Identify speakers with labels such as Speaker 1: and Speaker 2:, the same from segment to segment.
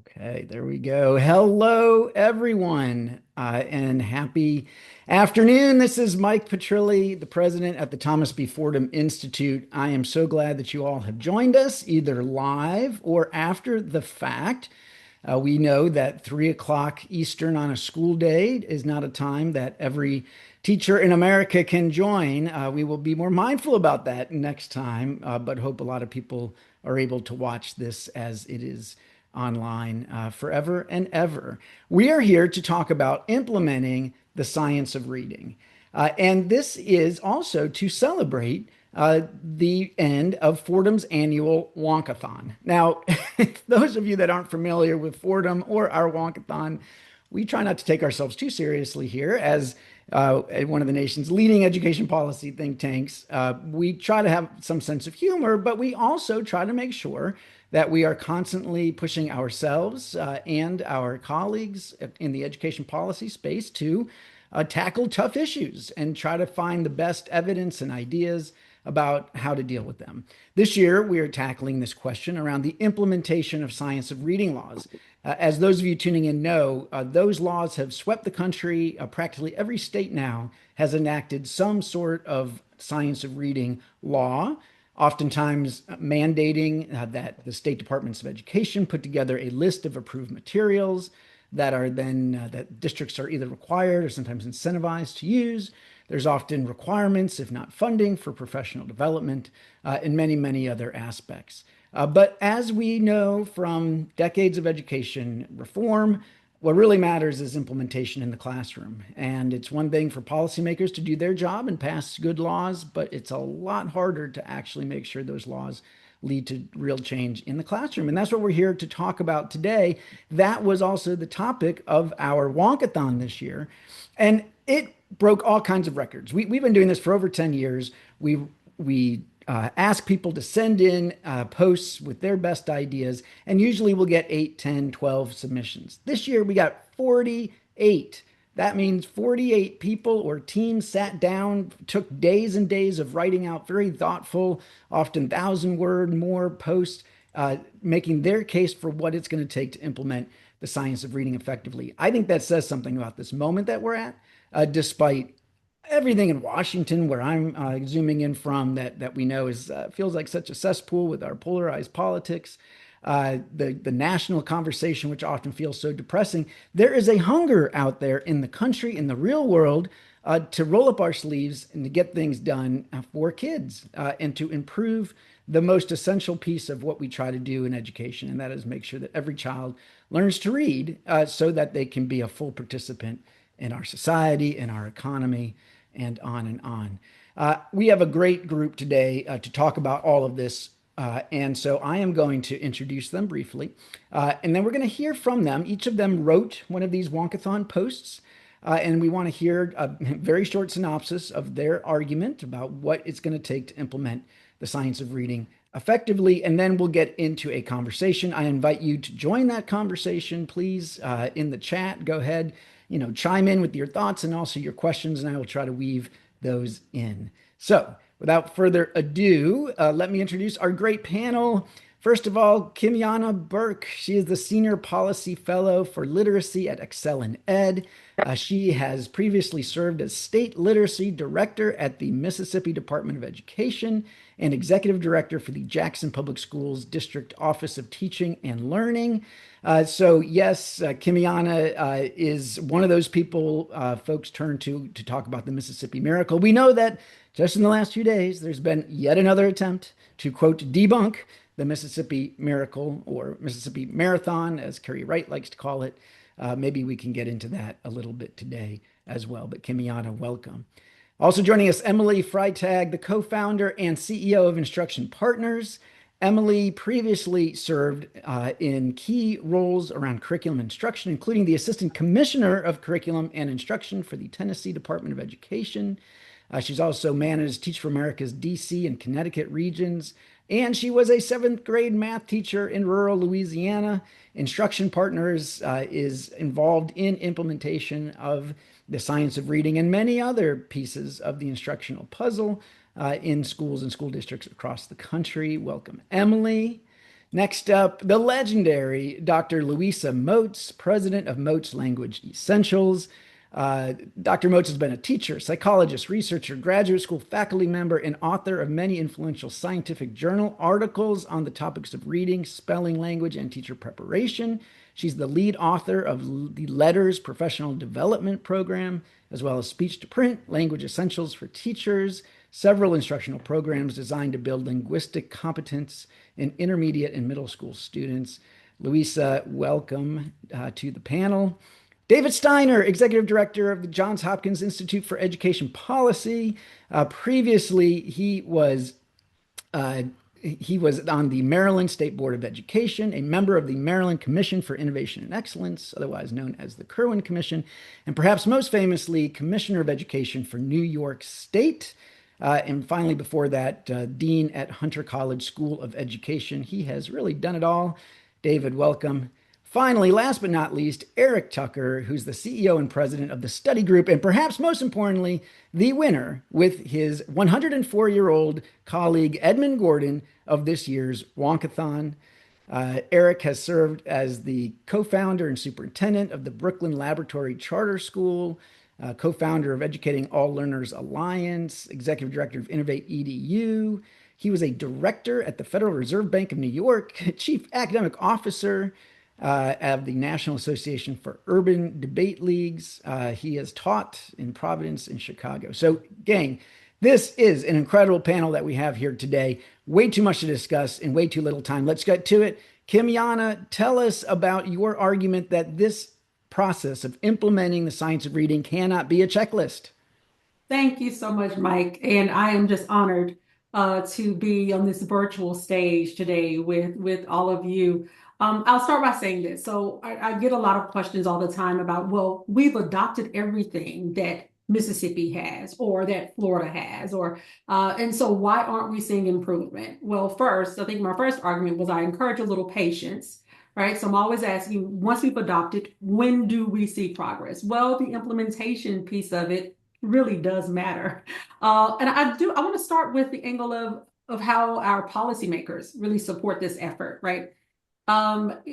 Speaker 1: Okay, there we go. Hello, everyone, and happy afternoon. This is Mike Petrilli, the president at the Thomas B. Fordham Institute. I am so glad that you all have joined us, either live or after the fact. We know that 3 o'clock Eastern on a school day is not a time that every teacher in America can join. We will be more mindful about that next time, but hope a lot of people are able to watch this as it is online forever and ever. We are here to talk about implementing the science of reading. And this is also to celebrate the end of Fordham's annual Wonkathon. Now, those of you that aren't familiar with Fordham or our Wonkathon, we try not to take ourselves too seriously here as one of the nation's leading education policy think tanks. We try to have some sense of humor, but we also try to make sure that we are constantly pushing ourselves and our colleagues in the education policy space to tackle tough issues and try to find the best evidence and ideas about how to deal with them. This year, we are tackling this question around the implementation of science of reading laws. As those of you tuning in know, those laws have swept the country. Practically every state now has enacted some sort of science of reading law, oftentimes mandating that the state departments of education put together a list of approved materials that are then that districts are either required or sometimes incentivized to use. There's often requirements, if not funding, for professional development and many, many other aspects. But as we know from decades of education reform, what really matters is implementation in the classroom. And it's one thing for policymakers to do their job and pass good laws, but it's a lot harder to actually make sure those laws lead to real change in the classroom. And that's what we're here to talk about today. That was also the topic of our Wonkathon this year. And it broke all kinds of records. We've been doing this for over 10 years. We ask people to send in posts with their best ideas, and usually we'll get 8, 10, 12 submissions. This year we got 48. That means 48 people or teams sat down, took days and days of writing out very thoughtful, often 1,000-word more posts, making their case for what it's going to take to implement the science of reading effectively. I think that says something about this moment that we're at, despite everything in Washington, where I'm zooming in from, that we know is feels like such a cesspool with our polarized politics. The national conversation, which often feels so depressing. There is a hunger out there in the country, in the real world, to roll up our sleeves and to get things done for kids and to improve the most essential piece of what we try to do in education, and that is make sure that every child learns to read so that they can be a full participant in our society, in our economy, and on and on. We have a great group today to talk about all of this. And so I am going to introduce them briefly, and then we're going to hear from them. Each of them wrote one of these Wonkathon posts, and we want to hear a very short synopsis of their argument about what it's going to take to implement the science of reading effectively, and then we'll get into a conversation. I invite you to join that conversation, please, in the chat. Go ahead, chime in with your thoughts and also your questions, and I will try to weave those in. So, without further ado, let me introduce our great panel. First of all, Kimiana Burke. She is the Senior Policy Fellow for Literacy at Excel in Ed. She has previously served as State Literacy Director at the Mississippi Department of Education and Executive Director for the Jackson Public Schools District Office of Teaching and Learning. So yes, Kimiana is one of those people folks turn to talk about the Mississippi Miracle. We know that just in the last few days, there's been yet another attempt to, quote, debunk the Mississippi Miracle, or Mississippi Marathon, as Kerry Wright likes to call it. Maybe we can get into that a little bit today as well. But Kimiana, welcome. Also joining us, Emily Freitag, the co-founder and CEO of Instruction Partners. Emily previously served in key roles around curriculum instruction, including the Assistant Commissioner of Curriculum and Instruction for the Tennessee Department of Education. She's also managed Teach for America's DC and Connecticut regions, and she was a 7th grade math teacher in rural Louisiana. Instruction Partners is involved in implementation of the science of reading and many other pieces of the instructional puzzle in schools and school districts across the country. Welcome, Emily. Next up, the legendary Dr. Louisa Moats, president of Moats Language Essentials. Dr. Moats has been a teacher, psychologist, researcher, graduate school faculty member, and author of many influential scientific journal articles on the topics of reading, spelling, language, and teacher preparation. She's the lead author of the Letters Professional Development Program, as well as Speech to Print, Language Essentials for Teachers, several instructional programs designed to build linguistic competence in intermediate and middle school students. Louisa, welcome to the panel. David Steiner, Executive Director of the Johns Hopkins Institute for Education Policy. Previously, he was on the Maryland State Board of Education, a member of the Maryland Commission for Innovation and Excellence, otherwise known as the Kirwan Commission, and perhaps most famously, Commissioner of Education for New York State. And finally, before that, Dean at Hunter College School of Education. He has really done it all. David, welcome. Finally, last but not least, Eric Tucker, who's the CEO and president of the study group, and perhaps most importantly, the winner with his 104-year-old colleague Edmund Gordon of this year's Wonkathon. Eric has served as the co-founder and superintendent of the Brooklyn Laboratory Charter School, co-founder of Educating All Learners Alliance, executive director of Innovate EDU. He was a director at the Federal Reserve Bank of New York, chief academic officer of the National Association for Urban Debate Leagues. He has taught in Providence and Chicago. So, gang, this is an incredible panel that we have here today. Way too much to discuss in way too little time. Let's get to it. Kimiana, tell us about your argument that this process of implementing the science of reading cannot be a checklist.
Speaker 2: Thank you so much, Mike. And I am just honored to be on this virtual stage today with all of you. I'll start by saying this. So I get a lot of questions all the time about, well, we've adopted everything that Mississippi has or that Florida has, and so why aren't we seeing improvement? Well, first, I think my first argument was I encourage a little patience. Right. So I'm always asking, once we've adopted, when do we see progress? Well, the implementation piece of it really does matter. And I want to start with the angle of how our policymakers really support this effort, right?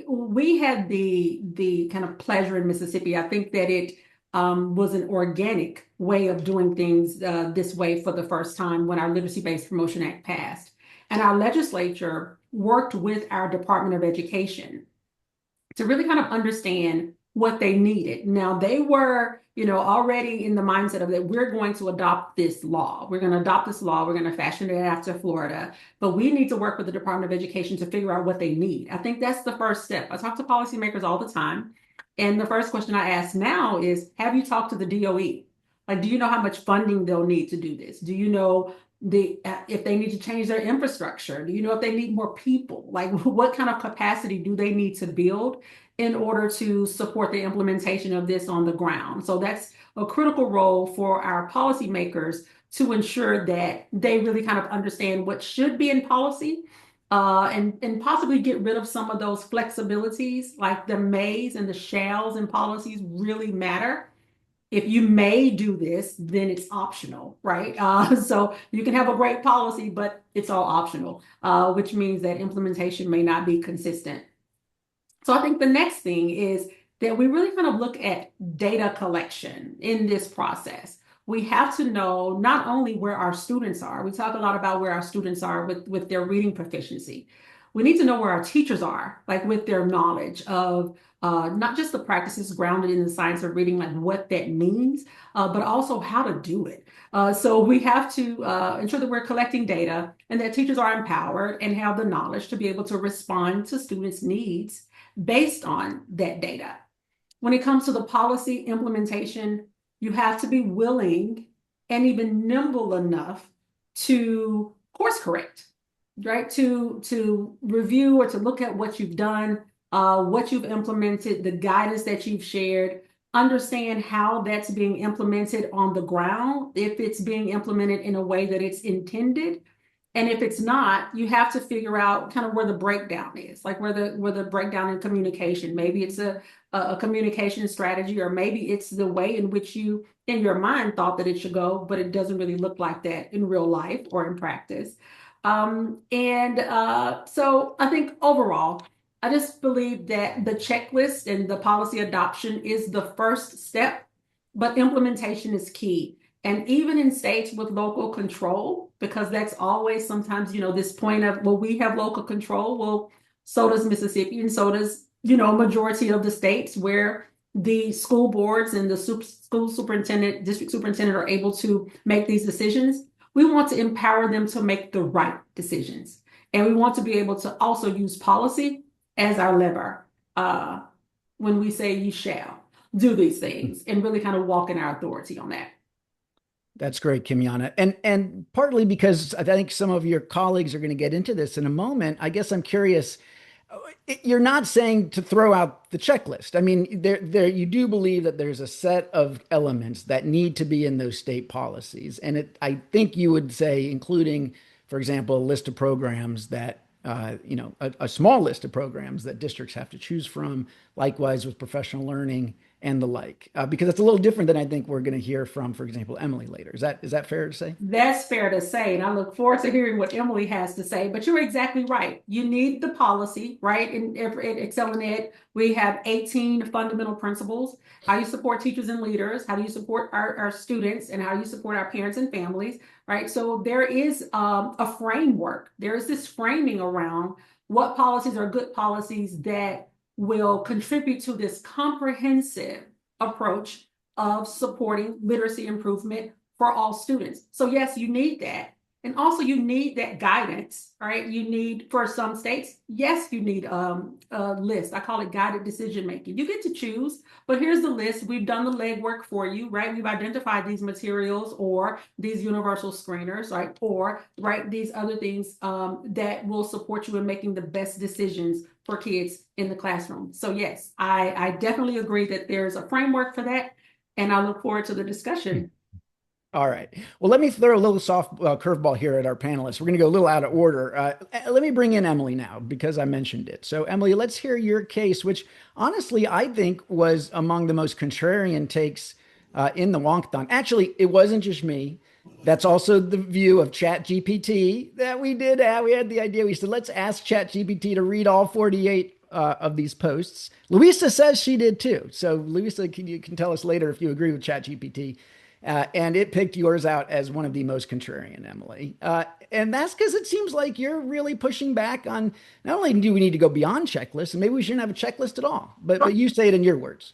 Speaker 2: We had the kind of pleasure in Mississippi. I think that it was an organic way of doing things this way for the first time when our Literacy-Based Promotion Act passed. And our legislature worked with our Department of Education to really kind of understand what they needed. Now, they were, already in the mindset of that we're going to adopt this law. We're going to adopt this law. We're going to fashion it after Florida. But we need to work with the Department of Education to figure out what they need. I think that's the first step. I talk to policymakers all the time. And the first question I ask now is, have you talked to the DOE? Like, do you know how much funding they'll need to do this? Do you know if they need to change their infrastructure? Do you know if they need more people? Like, what kind of capacity do they need to build in order to support the implementation of this on the ground? So that's a critical role for our policymakers to ensure that they really kind of understand what should be in policy, and possibly get rid of some of those flexibilities, like the mays and the shalls in policies really matter. If you may do this, then it's optional, right? So you can have a great policy, but it's all optional, which means that implementation may not be consistent. So I think the next thing is that we really kind of look at data collection in this process. We have to know not only where our students are. We talk a lot about where our students are with their reading proficiency. We need to know where our teachers are, like with their knowledge of not just the practices grounded in the science of reading, like what that means, but also how to do it. So we have to ensure that we're collecting data and that teachers are empowered and have the knowledge to be able to respond to students' needs based on that data. When it comes to the policy implementation, you have to be willing and even nimble enough to course correct, right? To review or to look at what you've done, what you've implemented, the guidance that you've shared, understand how that's being implemented on the ground, if it's being implemented in a way that it's intended. And if it's not, you have to figure out kind of where the breakdown is, like where the breakdown in communication. Maybe it's a communication strategy, or maybe it's the way in which you, in your mind, thought that it should go, but it doesn't really look like that in real life or in practice. So I think overall, I just believe that the checklist and the policy adoption is the first step, but implementation is key. And even in states with local control, because that's always sometimes, this point of, well, we have local control. Well, so does Mississippi, and so does, majority of the states where the school boards and the school superintendent, district superintendent are able to make these decisions. We want to empower them to make the right decisions. And we want to be able to also use policy as our lever uh, when we say you shall do these things and really kind of walk in our authority on that.
Speaker 1: That's great, Kimiana. And partly because I think some of your colleagues are going to get into this in a moment, I guess I'm curious. You're not saying to throw out the checklist. I mean, you do believe that there's a set of elements that need to be in those state policies, and I think you would say, including, for example, a list of programs that, a small list of programs that districts have to choose from. Likewise with professional learning and the like, because it's a little different than I think we're going to hear from, for example, Emily later. Is that fair to say?
Speaker 2: That's fair to say. And I look forward to hearing what Emily has to say. But you're exactly right. You need the policy, right? In Excel and Ed, we have 18 fundamental principles. How you support teachers and leaders, how do you support our students, and how you support our parents and families, right? So there is a framework. There is this framing around what policies are good policies that will contribute to this comprehensive approach of supporting literacy improvement for all students. So yes, you need that. And also you need that guidance, right? You need, for some states, yes, you need a list. I call it guided decision making. You get to choose, but here's the list. We've done the legwork for you, right? We've identified these materials or these universal screeners, right? Or, right, these other things that will support you in making the best decisions for kids in the classroom. So yes, I definitely agree that there's a framework for that. And I look forward to the discussion.
Speaker 1: All right. Well, let me throw a little soft curveball here at our panelists. We're going to go a little out of order. Let me bring in Emily now because I mentioned it. So, Emily, let's hear your case, which honestly I think was among the most contrarian takes in the Wonkathon. Actually, it wasn't just me. That's also the view of ChatGPT that we did. We had the idea. We said, let's ask ChatGPT to read all 48 of these posts. Louisa says she did too. So, Louisa, you can tell us later if you agree with ChatGPT. And it picked yours out as one of the most contrarian, Emily. And that's because it seems like you're really pushing back on not only do we need to go beyond checklists, and maybe we shouldn't have a checklist at all, but you say it in your words.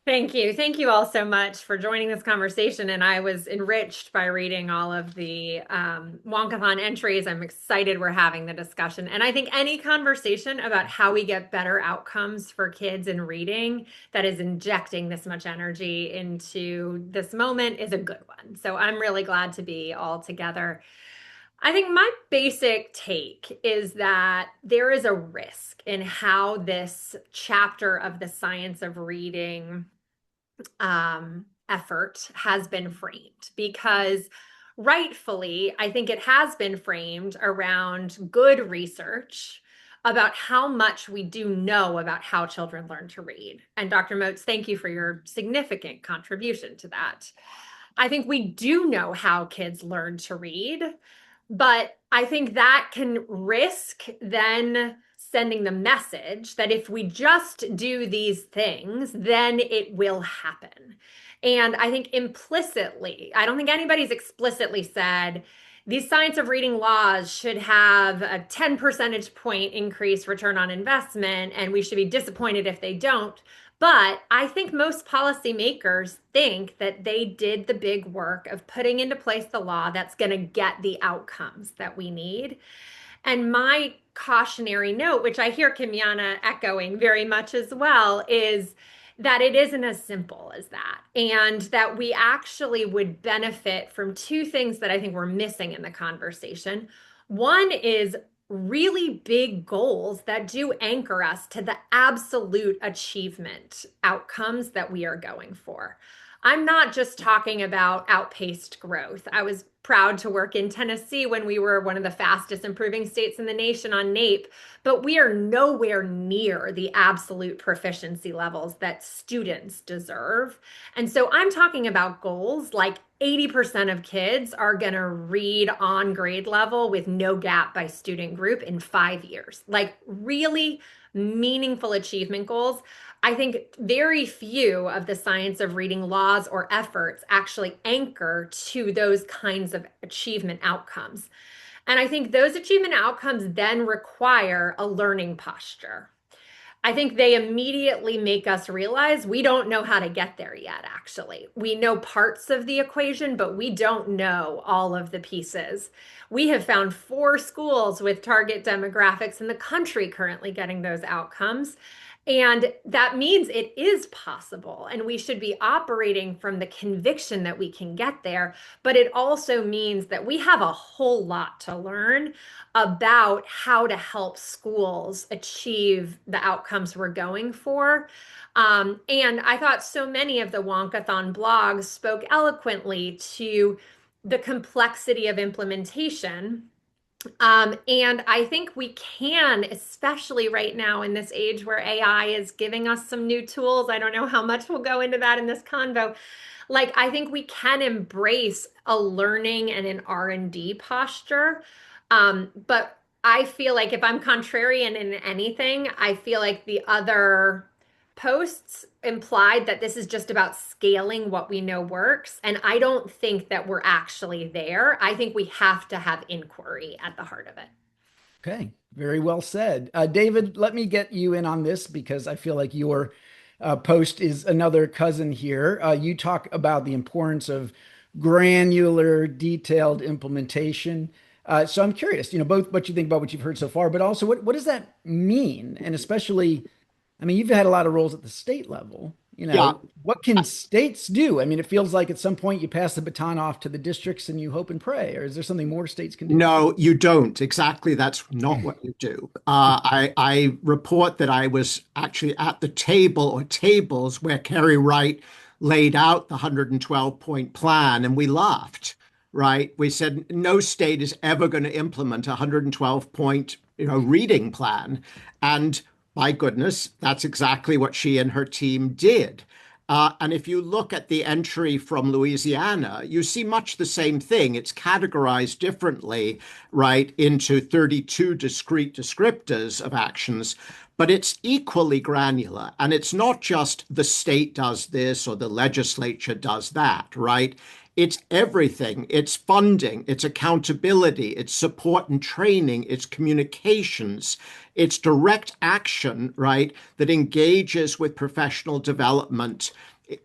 Speaker 3: Thank you. Thank you all so much for joining this conversation. And I was enriched by reading all of the Wonkathon entries. I'm excited we're having the discussion. And I think any conversation about how we get better outcomes for kids in reading that is injecting this much energy into this moment is a good one. So I'm really glad to be all together. I think my basic take is that there is a risk in how this chapter of the science of reading effort has been framed because rightfully, I think it has been framed around good research about how much we do know about how children learn to read. And Dr. Moats, thank you for your significant contribution to that. I think we do know how kids learn to read, but I think that can risk then sending the message that if we just do these things, then it will happen. And I think implicitly, I don't think anybody's explicitly said these science of reading laws should have a 10 percentage point increase return on investment, and we should be disappointed if they don't. But I think most policymakers think that they did the big work of putting into place the law that's going to get the outcomes that we need. And my cautionary note, which I hear Kimiana echoing very much as well, is that it isn't as simple as that. And that we actually would benefit from two things that I think we're missing in the conversation. One is really big goals that do anchor us to the absolute achievement outcomes that we are going for. I'm not just talking about outpaced growth. I was proud to work in Tennessee when we were one of the fastest improving states in the nation on NAEP, but we are nowhere near the absolute proficiency levels that students deserve. And so I'm talking about goals like 80% of kids are going to read on grade level with no gap by student group in 5 years. Like really meaningful achievement goals. I think very few of the science of reading laws or efforts actually anchor to those kinds of achievement outcomes. And I think those achievement outcomes then require a learning posture. I think they immediately make us realize we don't know how to get there yet, actually. We know parts of the equation, but we don't know all of the pieces. We have found 4 schools with target demographics in the country currently getting those outcomes. And that means it is possible, and we should be operating from the conviction that we can get there. But it also means that we have a whole lot to learn about how to help schools achieve the outcomes we're going for. And I thought so many of the Wonkathon blogs spoke eloquently to the complexity of implementation. And I think we can, especially right now in this age where AI is giving us some new tools. I don't know how much we'll go into that in this convo. Like, I think we can embrace a learning and an R&D posture. But I feel like if I'm contrarian in anything, I feel like the other posts implied that this is just about scaling what we know works. And I don't think that we're actually there. I think we have to have inquiry at the heart of it.
Speaker 1: Okay, very well said. David, let me get you in on this because I feel like your post is another cousin here. You talk about the importance of granular, detailed implementation. So I'm curious, both what you think about what you've heard so far, but also what does that mean? And especially, I mean, you've had a lot of roles at the state level.
Speaker 4: Yeah.
Speaker 1: What can states do? I mean, it feels like at some point you pass the baton off to the districts and you hope and pray, or is there something more states can do?
Speaker 4: No, you don't. Exactly. That's not what you do. I report that I was actually at the table or tables where Kerry Wright laid out the 112-point plan, and we laughed, right? We said no state is ever going to implement a 112-point, reading plan. And my goodness, that's exactly what she and her team did. And if you look at the entry from Louisiana, you see much the same thing. It's categorized differently, right, into 32 discrete descriptors of actions, but it's equally granular. And it's not just the state does this or the legislature does that, right? It's everything. It's funding, it's accountability, it's support and training, it's communications, it's direct action, right, that engages with professional development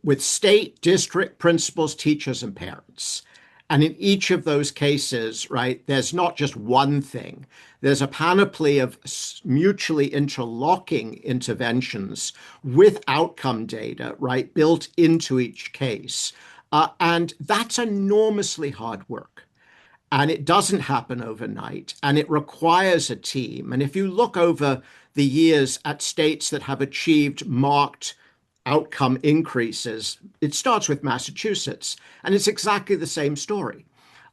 Speaker 4: with state, district, principals, teachers, and parents. And in each of those cases, right, there's not just one thing. There's a panoply of mutually interlocking interventions with outcome data, right, built into each case. And that's enormously hard work. And it doesn't happen overnight, and it requires a team. And if you look over the years at states that have achieved marked outcome increases, it starts with Massachusetts, and it's exactly the same story.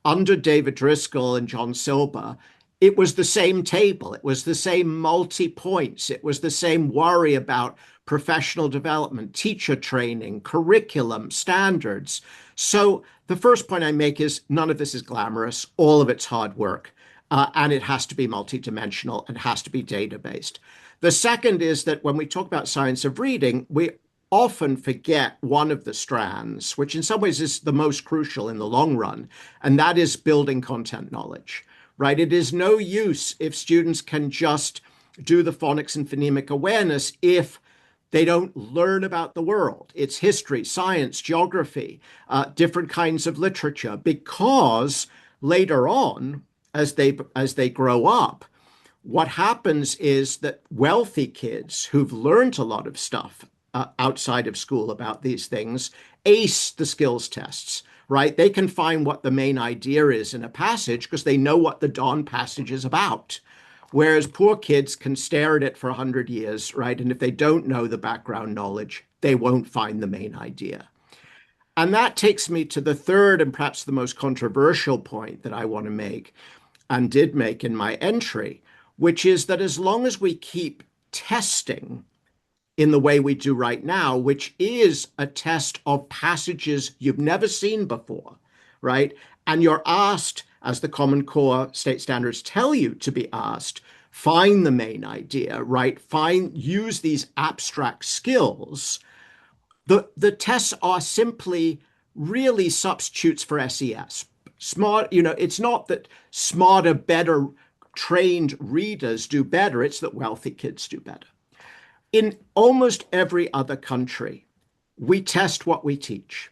Speaker 4: Under David Driscoll and John Silber, it was the same table. It was the same multi-points. It was the same worry about professional development, teacher training, curriculum, standards. So the first point I make is none of this is glamorous. All of it's hard work. And it has to be multidimensional. It has to be data-based. The second is that when we talk about science of reading, we often forget one of the strands, which in some ways is the most crucial in the long run, and that is building content knowledge, right? It is no use if students can just do the phonics and phonemic awareness if they don't learn about the world. It's history, science, geography, different kinds of literature, because later on, as they grow up, what happens is that wealthy kids who've learned a lot of stuff outside of school about these things ace the skills tests, right? They can find what the main idea is in a passage because they know what the darn passage is about. Whereas poor kids can stare at it for 100 years, right? And if they don't know the background knowledge, they won't find the main idea. And that takes me to the third and perhaps the most controversial point that I want to make and did make in my entry, which is that as long as we keep testing in the way we do right now, which is a test of passages you've never seen before, right? And you're asked, as the Common Core state standards tell you to be asked, find the main idea, right? Use these abstract skills. The tests are simply really substitutes for SES. Smart, it's not that smarter, better trained readers do better, it's that wealthy kids do better. In almost every other country, we test what we teach.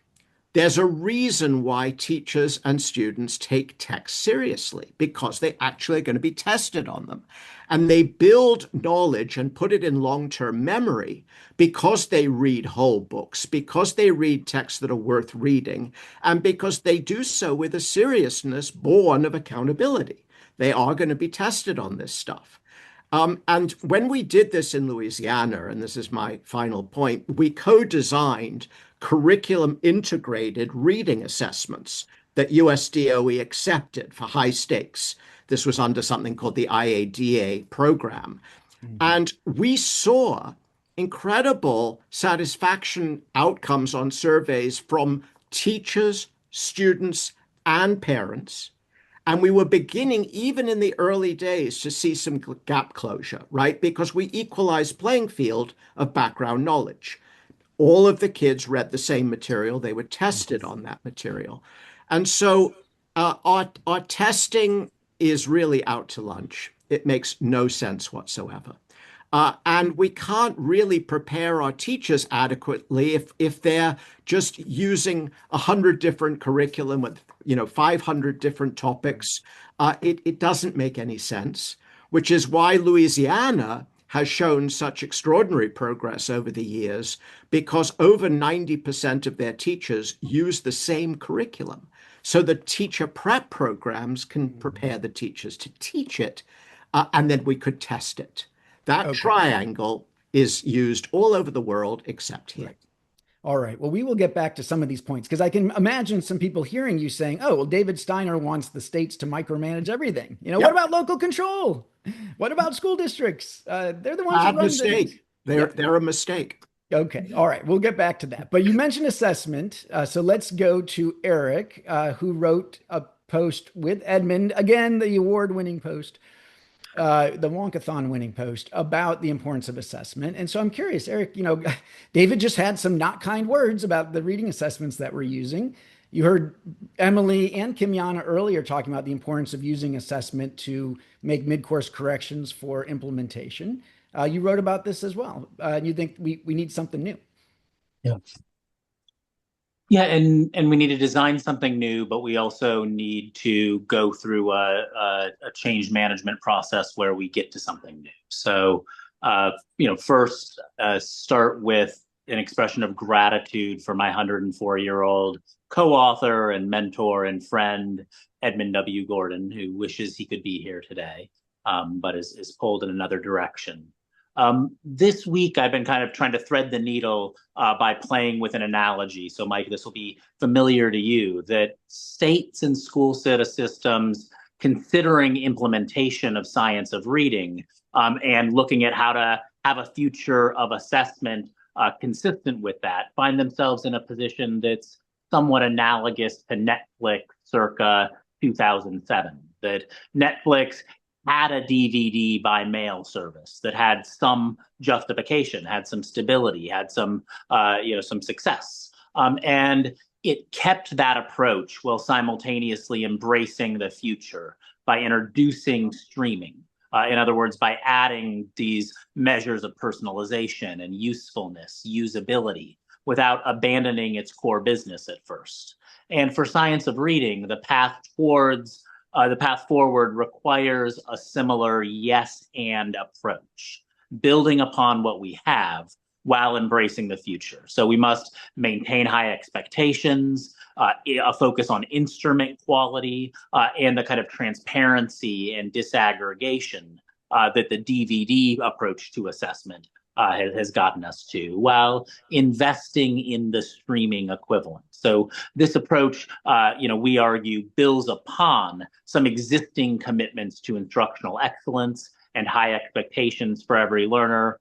Speaker 4: There's a reason why teachers and students take text seriously, because they actually are going to be tested on them. And they build knowledge and put it in long-term memory because they read whole books, because they read texts that are worth reading, and because they do so with a seriousness born of accountability. They are going to be tested on this stuff. And when we did this in Louisiana, and this is my final point, we co-designed curriculum integrated reading assessments that USDOE accepted for high stakes. This was under something called the IADA program. Mm-hmm. And we saw incredible satisfaction outcomes on surveys from teachers, students, and parents. And we were beginning, even in the early days, to see some gap closure, right? Because we equalized playing field of background knowledge. All of the kids read the same material. They were tested on that material. And so our testing is really out to lunch. It makes no sense whatsoever. And we can't really prepare our teachers adequately if they're just using 100 different curriculum with 500 different topics. It doesn't make any sense, which is why Louisiana has shown such extraordinary progress over the years, because over 90% of their teachers use the same curriculum. So the teacher prep programs can prepare the teachers to teach it, and then we could test it. That triangle is used all over the world except here.
Speaker 1: Right. All right. Well, we will get back to some of these points because I can imagine some people hearing you saying, oh, well, David Steiner wants the states to micromanage everything.
Speaker 4: Yep.
Speaker 1: What about local control? What about school districts? They're the ones who run things.
Speaker 4: They're a mistake.
Speaker 1: Okay. All right. We'll get back to that. But you mentioned assessment. So let's go to Eric, who wrote a post with Edmund, again, the award-winning post, the Wonkathon winning post about the importance of assessment. And so I'm curious, Eric, David just had some not kind words about the reading assessments that we're using. You heard Emily and Kimiana earlier talking about the importance of using assessment to make mid-course corrections for implementation. You wrote about this as well. You think we need something new.
Speaker 5: Yeah. Yeah, and we need to design something new, but we also need to go through a change management process where we get to something new. So, first start with an expression of gratitude for my 104-year-old co-author and mentor and friend, Edmund W. Gordon, who wishes he could be here today, but is pulled in another direction. This week, I've been kind of trying to thread the needle by playing with an analogy. So, Mike, this will be familiar to you, that states and school systems considering implementation of science of reading and looking at how to have a future of assessment consistent with that, find themselves in a position that's somewhat analogous to Netflix circa 2007, that Netflix had a DVD by mail service that had some justification, had some stability, had some success. And it kept that approach while simultaneously embracing the future by introducing streaming. In other words, by adding these measures of personalization and usefulness, usability, without abandoning its core business at first. And for science of reading, the path forward requires a similar yes and approach, building upon what we have while embracing the future. So we must maintain high expectations, a focus on instrument quality, and the kind of transparency and disaggregation that the DVD approach to assessment has gotten us to, while investing in the streaming equivalent. So this approach, we argue, builds upon some existing commitments to instructional excellence and high expectations for every learner,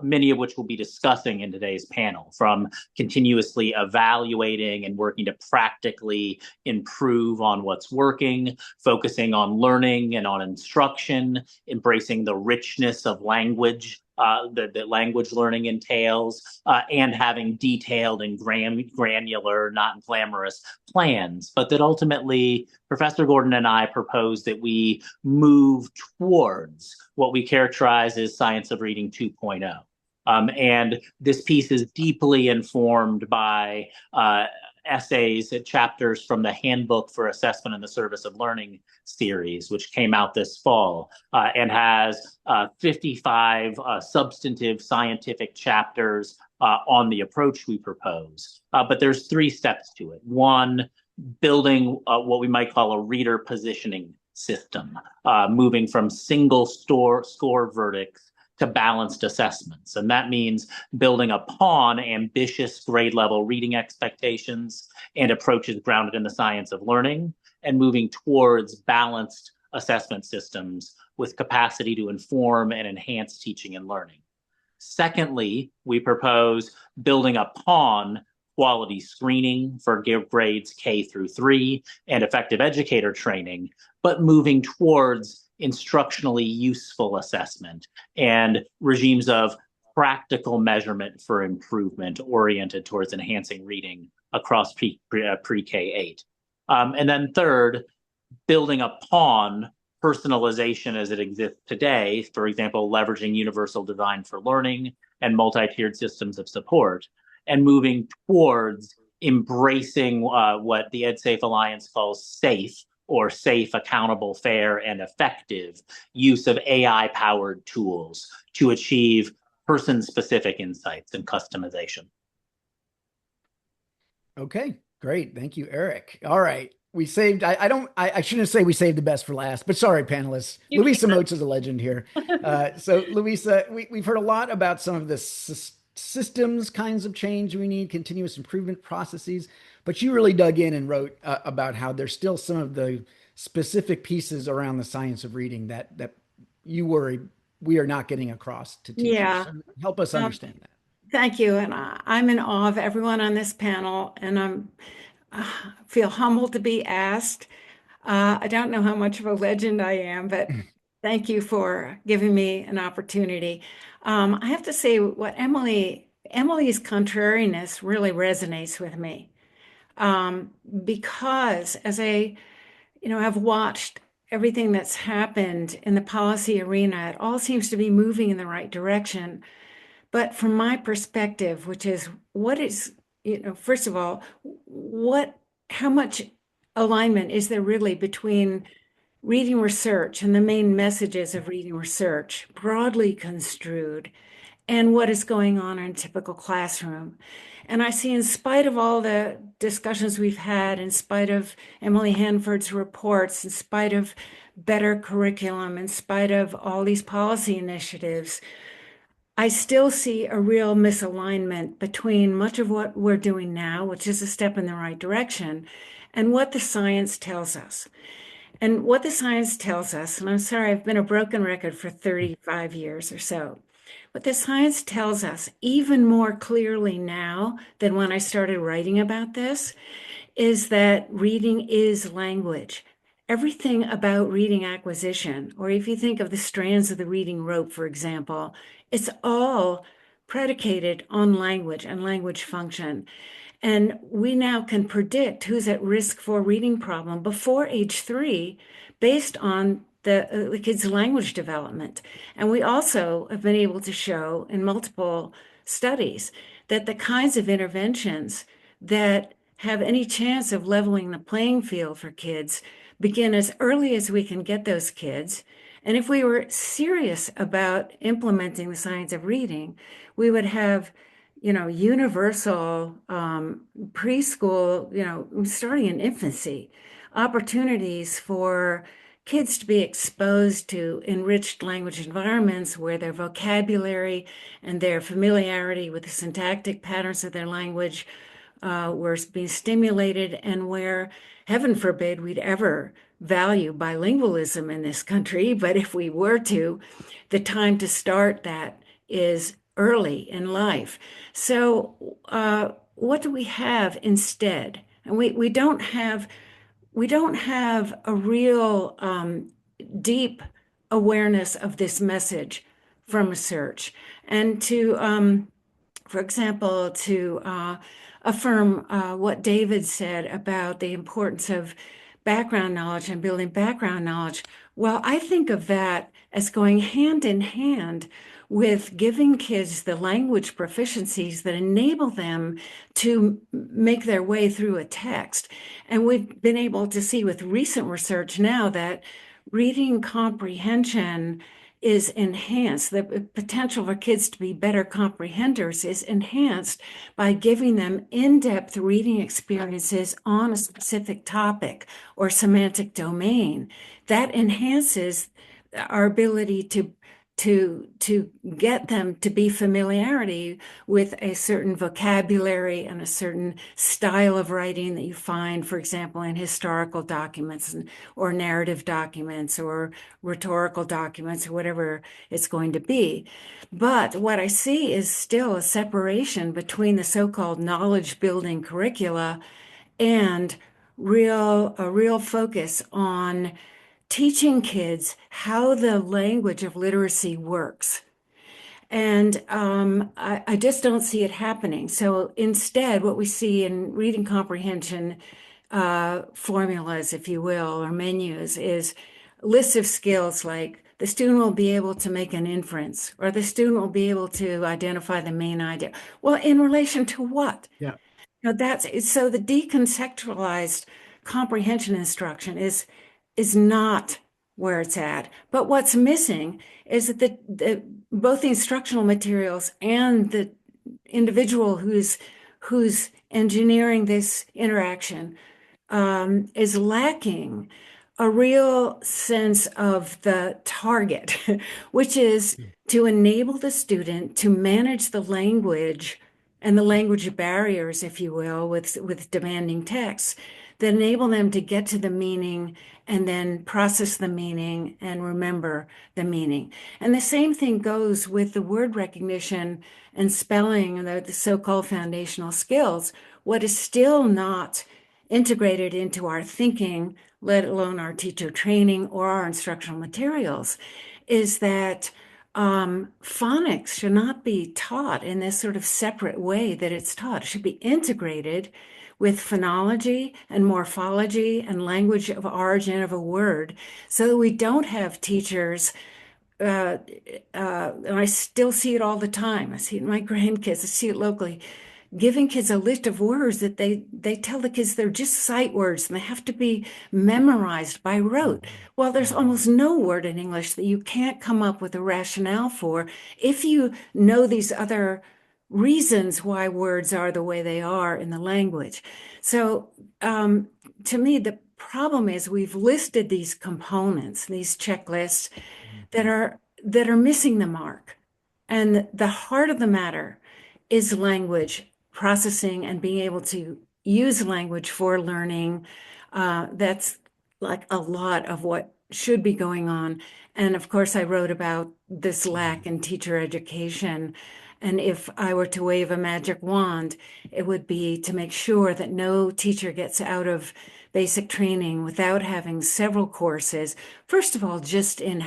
Speaker 5: many of which we'll be discussing in today's panel, from continuously evaluating and working to practically improve on what's working, focusing on learning and on instruction, embracing the richness of language that language learning entails, and having detailed and granular, not glamorous plans. But that ultimately, Professor Gordon and I propose that we move towards what we characterize as science of reading 2.0. And this piece is deeply informed by essays, chapters from the Handbook for Assessment in the Service of Learning series, which came out this fall, and has 55 substantive scientific chapters on the approach we propose. But there's 3 steps to it. One, building what we might call a reader positioning system, moving from single score verdicts to balanced assessments. And that means building upon ambitious grade level reading expectations and approaches grounded in the science of learning, and moving towards balanced assessment systems with capacity to inform and enhance teaching and learning. Secondly, we propose building upon quality screening for grades K through 3 and effective educator training, but moving towards instructionally useful assessment and regimes of practical measurement for improvement oriented towards enhancing reading across pre-K-8. And then third, building upon personalization as it exists today, for example, leveraging universal design for learning and multi-tiered systems of support, and moving towards embracing what the EdSafe Alliance calls SAFE, or safe, accountable, fair, and effective use of AI-powered tools to achieve person-specific insights and customization.
Speaker 1: Okay, great. Thank you, Eric. All right. We saved, I shouldn't say we saved the best for last, but sorry, panelists. Louisa Moats is a legend here. So Louisa, we've heard a lot about some of the systems kinds of change we need, continuous improvement processes, but you really dug in and wrote about how there's still some of the specific pieces around the science of reading that you worry we are not getting across to teachers.
Speaker 6: Yeah.
Speaker 1: So help us understand that.
Speaker 6: Thank you. And I'm in awe of everyone on this panel, and I'm feel humbled to be asked. I don't know how much of a legend I am, but thank you for giving me an opportunity. I have to say, what Emily's contrariness really resonates with me, because as I, have watched everything that's happened in the policy arena, it all seems to be moving in the right direction. But from my perspective, which is what is, first of all, how much alignment is there really between reading research and the main messages of reading research, broadly construed, and what is going on in a typical classroom? And I see, in spite of all the discussions we've had, in spite of Emily Hanford's reports, in spite of better curriculum, in spite of all these policy initiatives, I still see a real misalignment between much of what we're doing now, which is a step in the right direction, and what the science tells us. And what the science tells us, and I'm sorry, I've been a broken record for 35 years or so. What the science tells us, even more clearly now than when I started writing about this, is that reading is language. Everything about reading acquisition, or if you think of the strands of the reading rope, for example, it's all predicated on language and language function. And we now can predict who's at risk for a reading problem before age 3 based on the kid's language development. And we also have been able to show in multiple studies that the kinds of interventions that have any chance of leveling the playing field for kids begin as early as we can get those kids. And if we were serious about implementing the science of reading, we would have universal preschool, starting in infancy, opportunities for kids to be exposed to enriched language environments where their vocabulary and their familiarity with the syntactic patterns of their language were being stimulated, and where, heaven forbid, we'd ever value bilingualism in this country. But if we were to, the time to start that is early in life. So, what do we have instead? And we don't have a real deep awareness of this message from research. And for example, to affirm what David said about the importance of background knowledge and building background knowledge, well, I think of that as going hand in hand with giving kids the language proficiencies that enable them to make their way through a text. And we've been able to see with recent research now that reading comprehension is enhanced. The potential for kids to be better comprehenders is enhanced by giving them in-depth reading experiences on a specific topic or semantic domain. That enhances our ability to get them to be familiarity with a certain vocabulary and a certain style of writing that you find, for example, in historical documents or narrative documents or rhetorical documents or whatever it's going to be. But what I see is still a separation between the so-called knowledge building curricula and a real focus on teaching kids how the language of literacy works. And I just don't see it happening. So instead, what we see in reading comprehension formulas, if you will, or menus, is lists of skills like the student will be able to make an inference, or the student will be able to identify the main idea. Well, in relation to what?
Speaker 4: Yeah.
Speaker 6: Now that's so the deconceptualized comprehension instruction is not where it's at. But what's missing is that both the instructional materials and the individual who's engineering this interaction is lacking a real sense of the target, which is to enable the student to manage the language and the language barriers, if you will, with demanding texts that enable them to get to the meaning and then process the meaning and remember the meaning. And the same thing goes with the word recognition and spelling and the so-called foundational skills. What is still not integrated into our thinking, let alone our teacher training or our instructional materials, is that phonics should not be taught in this sort of separate way that it's taught. It should be integrated with phonology and morphology and language of origin of a word, so that we don't have teachers, and I still see it all the time. I see it in my grandkids, I see it locally, giving kids a list of words that they tell the kids they're just sight words and they have to be memorized by rote. Well, there's almost no word in English that you can't come up with a rationale for if you know these other reasons why words are the way they are in the language. So to me, the problem is we've listed these components, these checklists that are missing the mark. And the heart of the matter is language processing and being able to use language for learning. That's like a lot of what should be going on. And of course, I wrote about this lack in teacher education. And if I were to wave a magic wand, it would be to make sure that no teacher gets out of basic training without having several courses. First of all, just in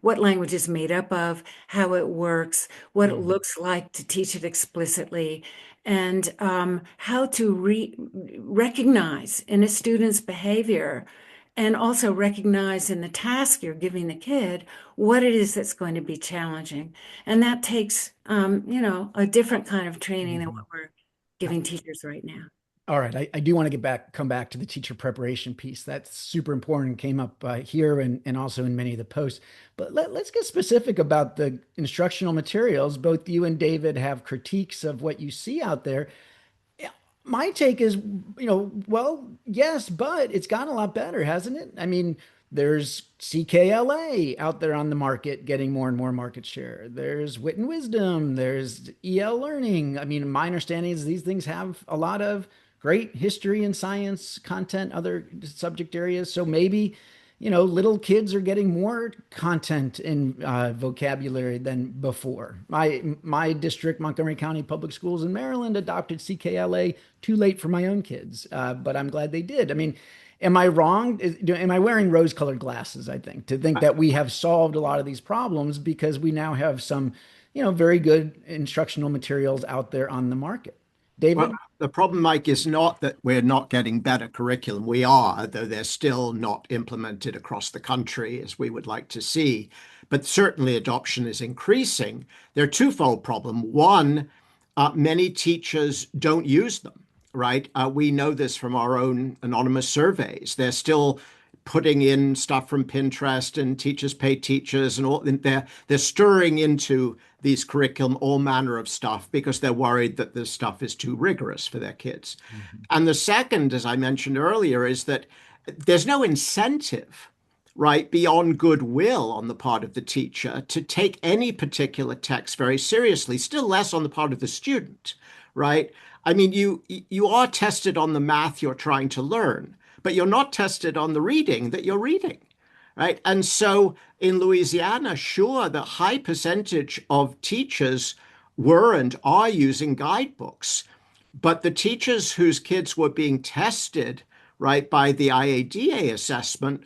Speaker 6: what language is made up of, how it works, what it looks like to teach it explicitly, and how to recognize in a student's behavior and also recognize in the task you're giving the kid what it is that's going to be challenging. And that takes, a different kind of training than what we're giving teachers right now.
Speaker 1: All right, I do want to come back to the teacher preparation piece. That's super important. Came up here and also in many of the posts. But let's get specific about the instructional materials. Both you and David have critiques of what you see out there. My take is, well, yes, but it's gotten a lot better, hasn't it? I mean, There's CKLA out there on the market getting more and more market share. There's Wit and Wisdom. There's EL Learning. I mean, my understanding is these things have a lot of great history and science content, other subject areas. So maybe, little kids are getting more content and vocabulary than before. My district, Montgomery County Public Schools in Maryland, adopted CKLA too late for my own kids, but I'm glad they did. I mean, am I wrong? Am I wearing rose-colored glasses, I think, to think that we have solved a lot of these problems because we now have some, very good instructional materials out there on the market? David?
Speaker 4: Well, the problem, Mike, is not that we're not getting better curriculum. We are, though they're still not implemented across the country as we would like to see. But certainly adoption is increasing. There are twofold problem. One, many teachers don't use them, right? We know this from our own anonymous surveys. They're still putting in stuff from Pinterest and Teachers Pay Teachers and all. They're stirring into these curriculum all manner of stuff because they're worried that this stuff is too rigorous for their kids. And the second, as I mentioned earlier, is that there's no incentive, right, beyond goodwill on the part of the teacher to take any particular text very seriously, still less on the part of the student, right? I mean, you are tested on the math you're trying to learn, but you're not tested on the reading that you're reading, right? And so in Louisiana, sure, the high percentage of teachers were and are using guidebooks, but the teachers whose kids were being tested, right, by the IADA assessment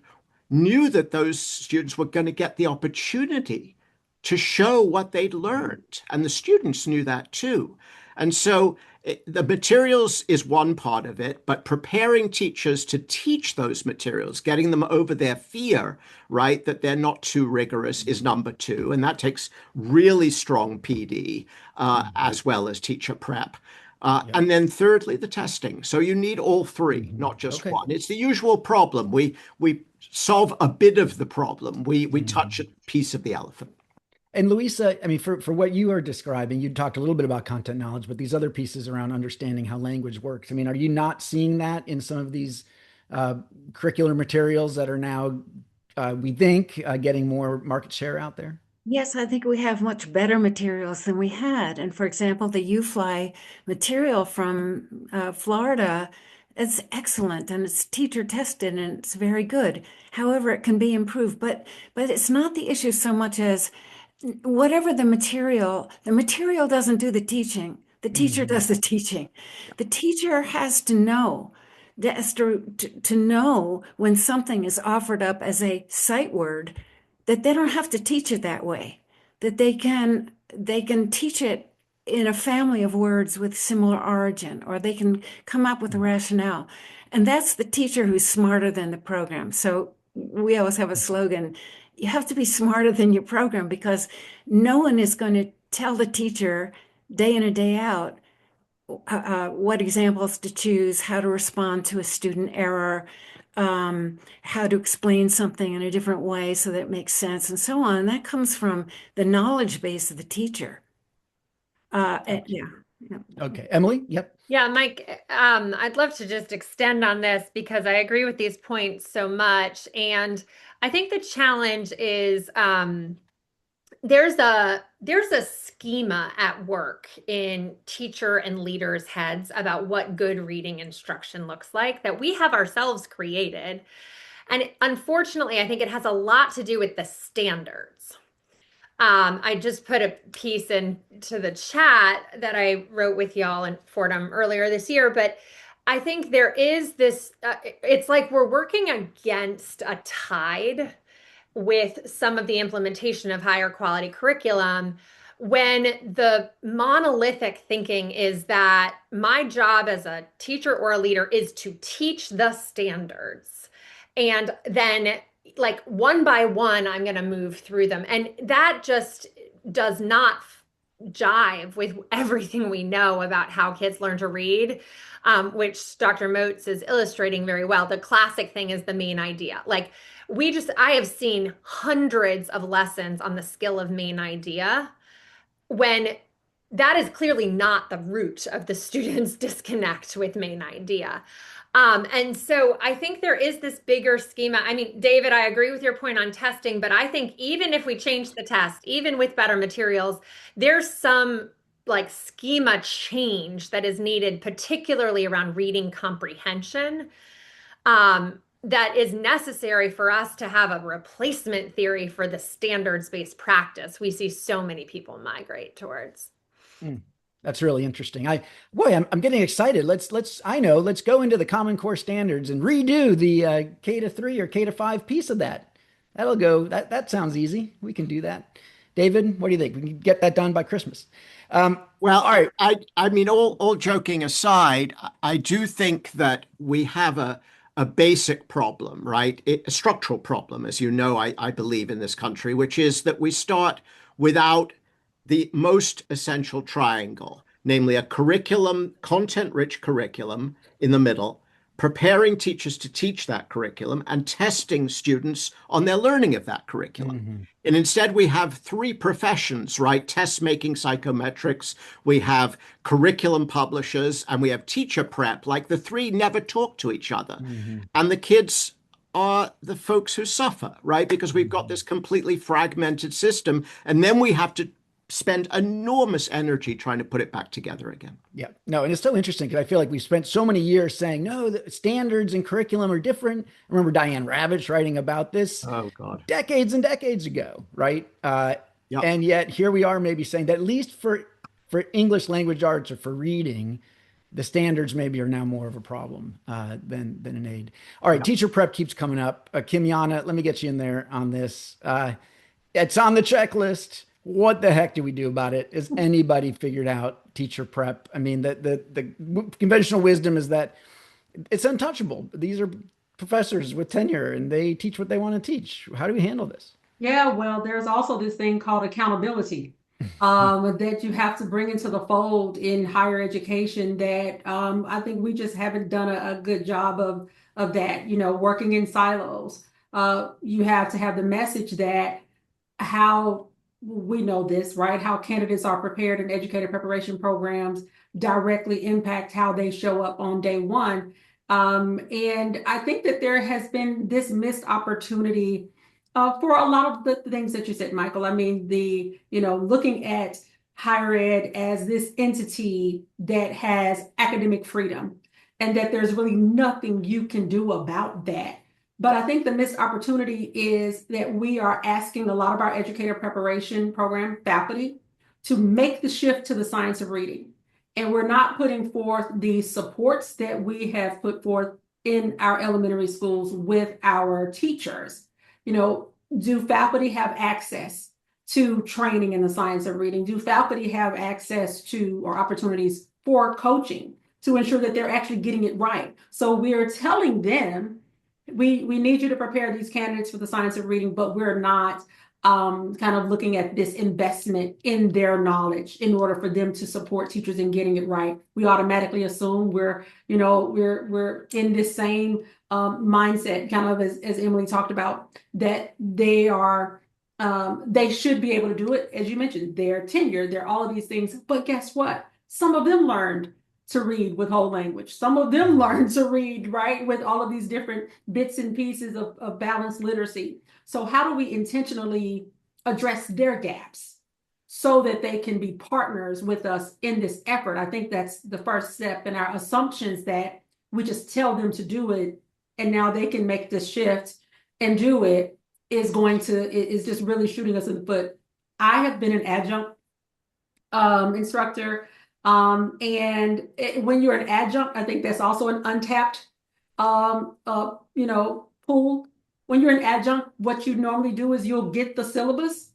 Speaker 4: knew that those students were going to get the opportunity to show what they'd learned. And the students knew that too. And so the materials is one part of it, but preparing teachers to teach those materials, getting them over their fear, right, that they're not too rigorous is number two. And that takes really strong PD as well as teacher prep. And then thirdly, the testing. So you need all three, not just one. It's the usual problem. We solve a bit of the problem. We touch a piece of the elephant.
Speaker 1: And Louisa, I mean, for what you are describing, you talked a little bit about content knowledge, but these other pieces around understanding how language works. I mean, are you not seeing that in some of these curricular materials that are now, we think, getting more market share out there?
Speaker 6: Yes, I think we have much better materials than we had. And for example, the U-Fly material from Florida is excellent and it's teacher tested and it's very good. However, it can be improved, but it's not the issue so much as whatever the material doesn't do the teaching. The teacher does the teaching. The teacher has to know, to know when something is offered up as a sight word, that they don't have to teach it that way, that they can teach it in a family of words with similar origin, or they can come up with a rationale. And that's the teacher who's smarter than the program. So we always have a slogan, you have to be smarter than your program, because no one is going to tell the teacher day in and day out what examples to choose, how to respond to a student error, how to explain something in a different way so that it makes sense, and so on. And that comes from the knowledge base of the teacher. Yeah.
Speaker 1: Okay. Emily? Yep.
Speaker 3: Yeah, Mike, I'd love to just extend on this because I agree with these points so much. And I think the challenge is there's a schema at work in teacher and leaders' heads about what good reading instruction looks like that we have ourselves created. And unfortunately, I think it has a lot to do with the standards. I just put a piece into the chat that I wrote with y'all in Fordham earlier this year, but I think there is this, it's like we're working against a tide with some of the implementation of higher quality curriculum when the monolithic thinking is that my job as a teacher or a leader is to teach the standards. And then like one by one, I'm going to move through them. And that just does not jive with everything we know about how kids learn to read, which Dr. Moats is illustrating very well. The classic thing is the main idea. Like I have seen hundreds of lessons on the skill of main idea when that is clearly not the root of the students' disconnect with main idea. And so I think there is this bigger schema. I mean, David, I agree with your point on testing, but I think even if we change the test, even with better materials, there's some like schema change that is needed, particularly around reading comprehension, that is necessary for us to have a replacement theory for the standards-based practice we see so many people migrate towards.
Speaker 1: Mm, that's really interesting. I'm getting excited. Let's go into the Common Core standards and redo the K to 3 or K to 5 piece of that. That sounds easy. We can do that. David, what do you think? We can get that done by Christmas.
Speaker 4: Well,
Speaker 1: all right.
Speaker 4: I mean, all joking aside, I do think that we have a basic problem, right? A structural problem, as you know, I believe in this country, which is that we start without the most essential triangle, namely a curriculum, content-rich curriculum in the middle, preparing teachers to teach that curriculum, and testing students on their learning of that curriculum.
Speaker 1: Mhm.
Speaker 4: And instead, we have three professions, right? Test making psychometrics, we have curriculum publishers, and we have teacher prep. Like the three never talk to each other.
Speaker 1: Mhm.
Speaker 4: And the kids are the folks who suffer, right? Because we've got
Speaker 1: Mhm.
Speaker 4: this completely fragmented system. And then we have to spend enormous energy trying to put it back together again.
Speaker 1: Yeah, no, and it's so interesting because I feel like we spent so many years saying, no, the standards and curriculum are different. I remember Diane Ravitch writing about this
Speaker 4: Oh, God.
Speaker 1: decades and decades ago, right?
Speaker 4: Yep.
Speaker 1: And yet here we are maybe saying that at least for English language arts or for reading, the standards maybe are now more of a problem than an aid. All right,
Speaker 4: Yep.
Speaker 1: teacher prep keeps coming up. Kim Yana, let me get you in there on this. It's on the checklist. What the heck do we do about it? Has anybody figured out teacher prep? I mean, the conventional wisdom is that it's untouchable. These are professors with tenure and they teach what they want to teach. How do we handle this?
Speaker 2: Yeah, well, there's also this thing called accountability that you have to bring into the fold in higher education that I think we just haven't done a good job of that, working in silos. You have to have the message that how we know this, right? How candidates are prepared in educator preparation programs directly impact how they show up on day one. And I think that there has been this missed opportunity for a lot of the things that you said, Michael. I mean, looking at higher ed as this entity that has academic freedom and that there's really nothing you can do about that. But I think the missed opportunity is that we are asking a lot of our educator preparation program faculty to make the shift to the science of reading. And we're not putting forth the supports that we have put forth in our elementary schools with our teachers. Do faculty have access to training in the science of reading? Do faculty have access to or opportunities for coaching to ensure that they're actually getting it right? So we're telling them, we need you to prepare these candidates for the science of reading, but we're not kind of looking at this investment in their knowledge in order for them to support teachers in getting it right. We automatically assume we're in this same mindset, kind of as Emily talked about, that they should be able to do it. As you mentioned, they're tenured, they're all of these things, but guess what? Some of them learned to read with whole language. Some of them learn to read, right, with all of these different bits and pieces of balanced literacy. So how do we intentionally address their gaps so that they can be partners with us in this effort? I think that's the first step, in our assumptions that we just tell them to do it and now they can make the shift and do it is just really shooting us in the foot. I have been an adjunct instructor. When you're an adjunct, I think that's also an untapped, pool. When you're an adjunct, what you normally do is you'll get the syllabus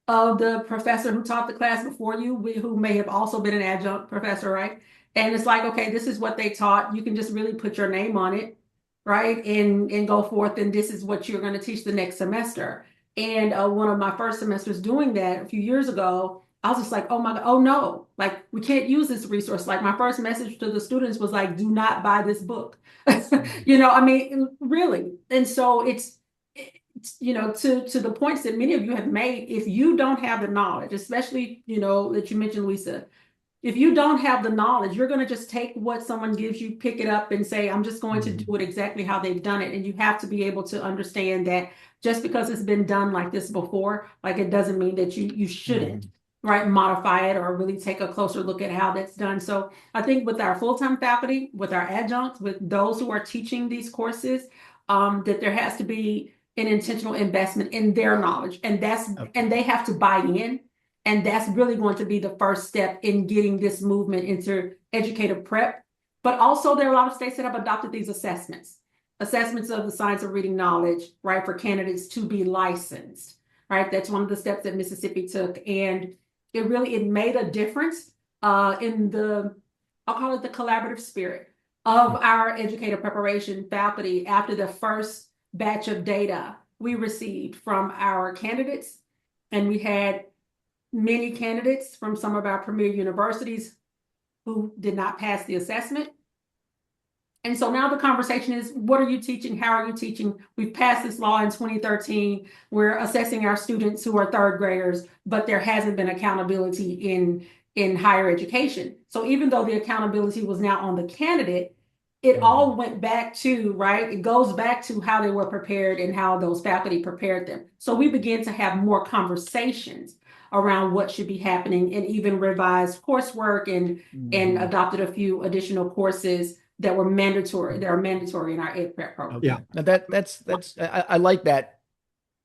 Speaker 2: of the professor who taught the class before you, who may have also been an adjunct professor, right? And it's like, okay, this is what they taught. You can just really put your name on it, right? And go forth, and this is what you're going to teach the next semester. And one of my first semesters doing that a few years ago, I was just like, oh my God, oh no, like we can't use this resource. Like my first message to the students was like, do not buy this book. I mean, really. And so to the points that many of you have made, if you don't have the knowledge, especially, that you mentioned, Lisa, if you don't have the knowledge, you're going to just take what someone gives you, pick it up and say, I'm just going to do it exactly how they've done it. And you have to be able to understand that just because it's been done like this before, like it doesn't mean that you shouldn't, right, modify it or really take a closer look at how that's done. So I think with our full-time faculty, with our adjuncts, with those who are teaching these courses, that there has to be an intentional investment in their knowledge, and and they have to buy in. And that's really going to be the first step in getting this movement into educator prep. But also there are a lot of states that have adopted these assessments of the science of reading knowledge, right, for candidates to be licensed, right? That's one of the steps that Mississippi took. And it made a difference in I'll call it the collaborative spirit of our educator preparation faculty after the first batch of data we received from our candidates. And we had many candidates from some of our premier universities who did not pass the assessment. And so now the conversation is, what are you teaching? How are you teaching? We've passed this law in 2013. We're assessing our students who are third graders, but there hasn't been accountability in higher education. So even though the accountability was now on the candidate, it all went back to, right? It goes back to how they were prepared and how those faculty prepared them. So we began to have more conversations around what should be happening, and even revised coursework and adopted a few additional courses that are mandatory in our ed prep program.
Speaker 1: Yeah, now that's I like that,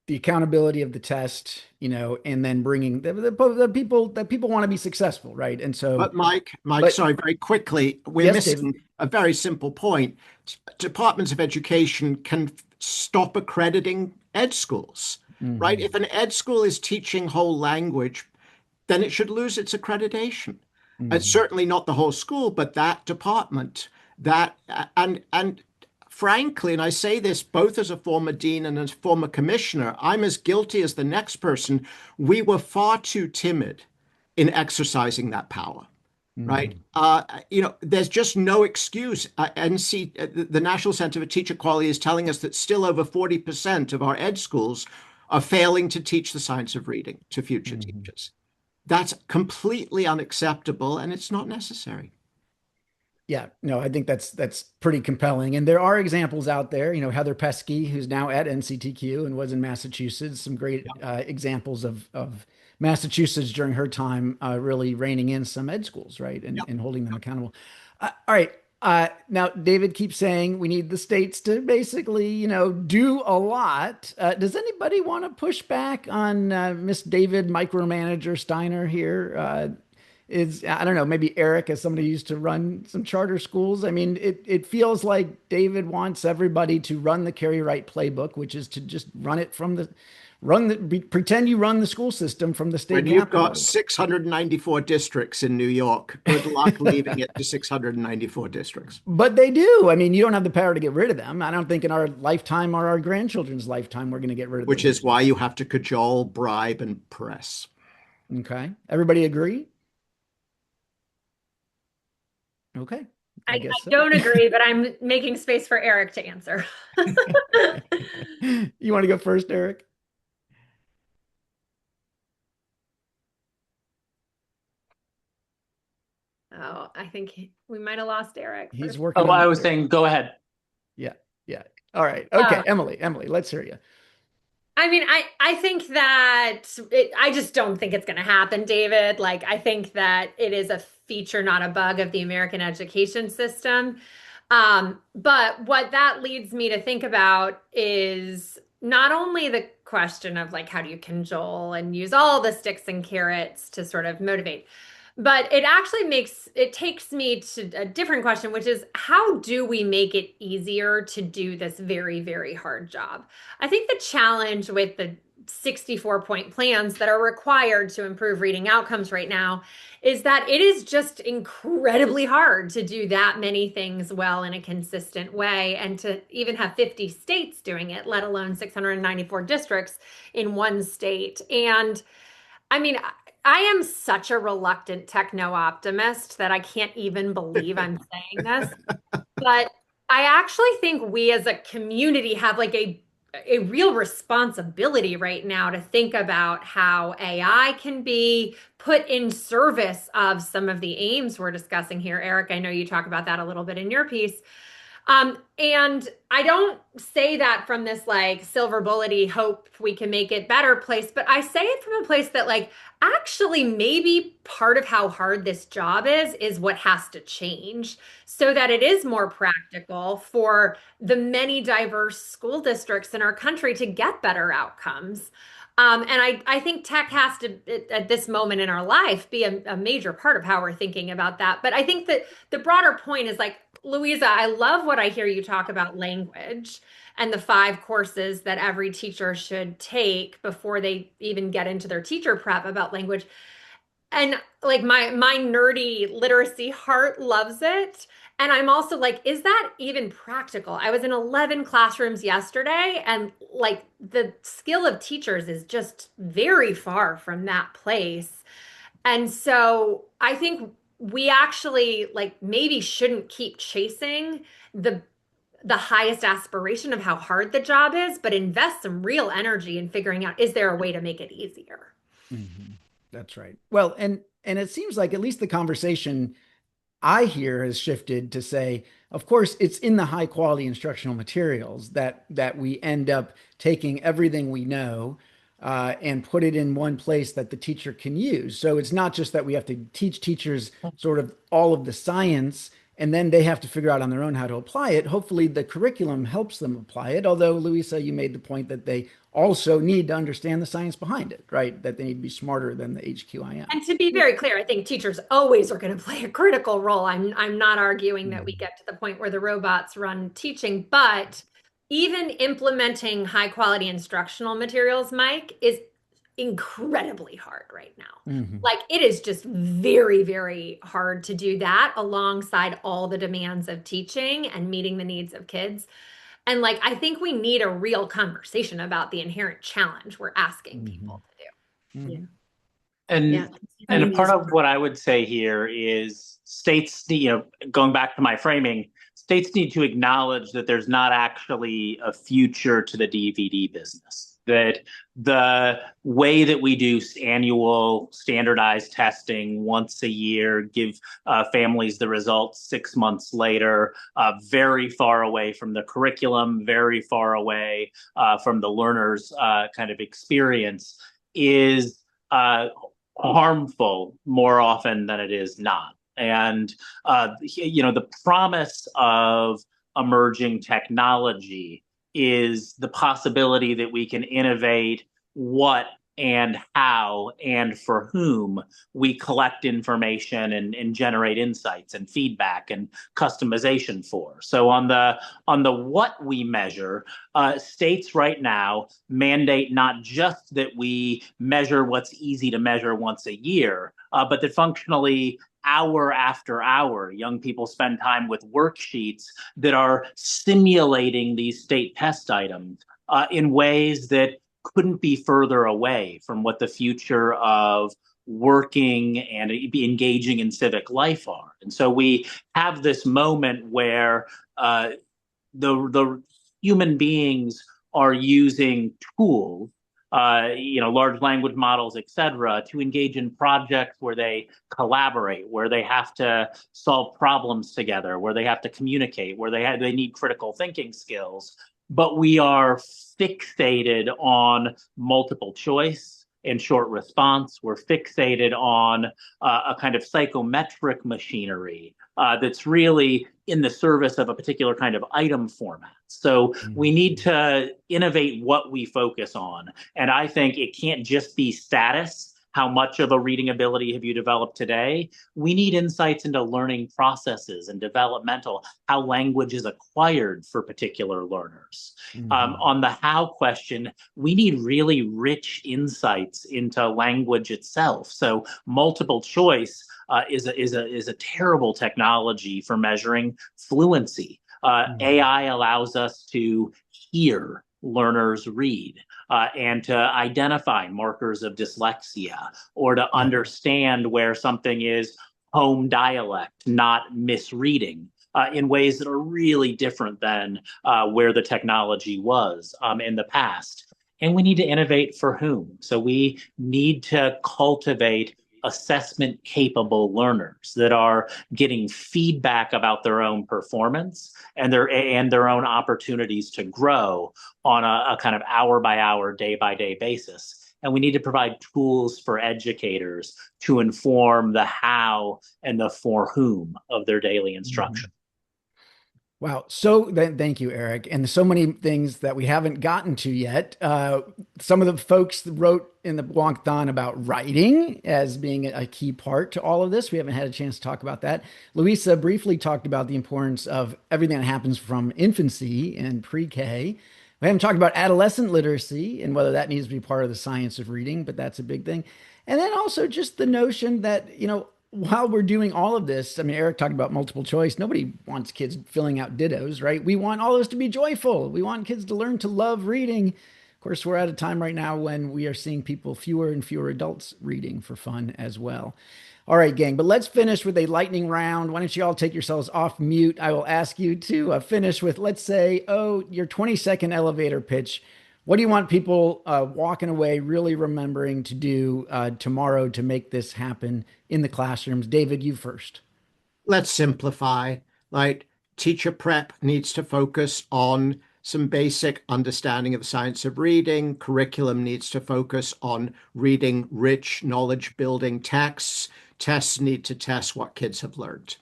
Speaker 1: the accountability of the test, and then bringing the people that people want to be successful, right? And so,
Speaker 4: but Mike, sorry, very quickly, we're missing David. A very simple point. Departments of education can stop accrediting ed schools. Right? If an ed school is teaching whole language, then it should lose its accreditation. It's certainly not the whole school, but that department. And frankly, and I say this both as a former dean and as a former commissioner, I'm as guilty as the next person. We were far too timid in exercising that power. Right. There's just no excuse. The National Center for Teacher Quality is telling us that still over 40% of our ed schools are failing to teach the science of reading to future teachers. That's completely unacceptable, and it's not necessary.
Speaker 1: Yeah, no, I think that's pretty compelling. And there are examples out there, Heather Pesky, who's now at NCTQ and was in Massachusetts, some great examples of Massachusetts during her time really reining in some ed schools, right? And holding them accountable. All right. Now, David keeps saying we need the states to basically, do a lot. Does anybody want to push back on Miss David Micromanager Steiner here? I don't know, maybe Eric, as somebody who used to run some charter schools. I mean, it feels like David wants everybody to run the Carrie Wright playbook, which is to just pretend you run the school system from the state.
Speaker 4: When you've got 694 districts in New York, good luck leaving it to 694 districts.
Speaker 1: But they do. I mean, you don't have the power to get rid of them. I don't think in our lifetime or our grandchildren's lifetime we're going to get rid of them.
Speaker 4: Which is why you have to cajole, bribe, and press.
Speaker 1: Okay. Everybody agree? Okay.
Speaker 3: I don't agree, but I'm making space for Eric to answer.
Speaker 1: You want to go first, Eric?
Speaker 3: Oh, I think we might have lost Eric.
Speaker 1: He's working.
Speaker 5: Oh, I was saying, go ahead.
Speaker 1: Yeah. All right. Okay, Emily, let's hear you.
Speaker 3: I mean, I think that I just don't think it's going to happen, David. Like, I think that it is a feature, not a bug of the American education system. But what that leads me to think about is not only the question of like, how do you cajole and use all the sticks and carrots to sort of motivate, but it takes me to a different question, which is how do we make it easier to do this very, very hard job? I think the challenge with the 64-point plans that are required to improve reading outcomes right now is that it is just incredibly hard to do that many things well in a consistent way, and to even have 50 states doing it, let alone 694 districts in one state. And I mean, I am such a reluctant techno-optimist that I can't even believe I'm saying this, but I actually think we as a community have like a a real responsibility right now to think about how AI can be put in service of some of the aims we're discussing here. Eric, I know you talk about that a little bit in your piece. And I don't say that from this like silver bullety hope we can make it better place, but I say it from a place that like actually maybe part of how hard this job is what has to change so that it is more practical for the many diverse school districts in our country to get better outcomes. And I think tech has to, at this moment in our life, be a major part of how we're thinking about that. But I think that the broader point is like, Louisa, I love what I hear you talk about language and the 5 courses that every teacher should take before they even get into their teacher prep about language. And like my nerdy literacy heart loves it. And I'm also like, is that even practical? I was in 11 classrooms yesterday, and like the skill of teachers is just very far from that place. And so I think we actually like maybe shouldn't keep chasing the highest aspiration of how hard the job is, but invest some real energy in figuring out, is there a way to make it easier?
Speaker 1: That's right. Well, and it seems like at least the conversation I hear has shifted to say, of course, it's in the high quality instructional materials that we end up taking everything we know and put it in one place that the teacher can use. So it's not just that we have to teach teachers sort of all of the science and then they have to figure out on their own how to apply it. Hopefully, the curriculum helps them apply it. Although, Louisa, you made the point that they also need to understand the science behind it, right? That they need to be smarter than the HQIM.
Speaker 3: And to be very clear, I think teachers always are going to play a critical role. I'm not arguing that we get to the point where the robots run teaching, but even implementing high quality instructional materials, Mike, is incredibly hard right now. Like it is just very, very hard to do that alongside all the demands of teaching and meeting the needs of kids. And like, I think we need a real conversation about the inherent challenge we're asking people to do.
Speaker 6: Yeah.
Speaker 5: And
Speaker 6: Yeah.
Speaker 5: and a part of what I would say here is states, going back to my framing, states need to acknowledge that there's not actually a future to the DVD business. That the way that we do annual standardized testing once a year, give families the results 6 months later, very far away from the curriculum, very far away from the learner's kind of experience, is harmful more often than it is not. And, the promise of emerging technology is the possibility that we can innovate what and how and for whom we collect information and generate insights and feedback and customization for. So on the what we measure, states right now mandate not just that we measure what's easy to measure once a year, but that functionally hour after hour, young people spend time with worksheets that are simulating these state test items in ways that couldn't be further away from what the future of working and engaging in civic life are. And so we have this moment where the human beings are using tools, large language models, et cetera, to engage in projects where they collaborate, where they have to solve problems together, where they have to communicate, where they need critical thinking skills. But we are fixated on multiple choice and short response. We're fixated on a kind of psychometric machinery that's really in the service of a particular kind of item format. So we need to innovate what we focus on. And I think it can't just be status. How much of a reading ability have you developed today? We need insights into learning processes and developmental, how language is acquired for particular learners. On the how question, we need really rich insights into language itself. So multiple choice is a terrible technology for measuring fluency. AI allows us to hear learners read and to identify markers of dyslexia or to understand where something is home dialect, not misreading. in ways that are really different than where the technology was in the past. And we need to innovate for whom. So we need to cultivate assessment capable learners that are getting feedback about their own performance and their own opportunities to grow on a kind of hour by hour, day by day basis. And we need to provide tools for educators to inform the how and the for whom of their daily instruction.
Speaker 1: Wow. So thank you, Eric. And so many things that we haven't gotten to yet. Some of the folks wrote in the Wonkathon about writing as being a key part to all of this. We haven't had a chance to talk about that. Louisa briefly talked about the importance of everything that happens from infancy and pre-K. We haven't talked about adolescent literacy and whether that needs to be part of the science of reading, but that's a big thing. And then also just the notion that, while we're doing all of this, I mean, Eric talked about multiple choice. Nobody wants kids filling out dittos, right? We want all this to be joyful. We want kids to learn to love reading. Of course, we're at a time right now when we are seeing fewer and fewer adults reading for fun as well. All right, gang, but let's finish with a lightning round. Why don't you all take yourselves off mute? I will ask you to finish with, let's say, your 20-second elevator pitch. What do you want people walking away really remembering to do tomorrow to make this happen in the classrooms? David, you first.
Speaker 4: Let's simplify. Like, teacher prep needs to focus on some basic understanding of the science of reading. Curriculum needs to focus on reading rich, knowledge-building texts. Tests need to test what kids have learned.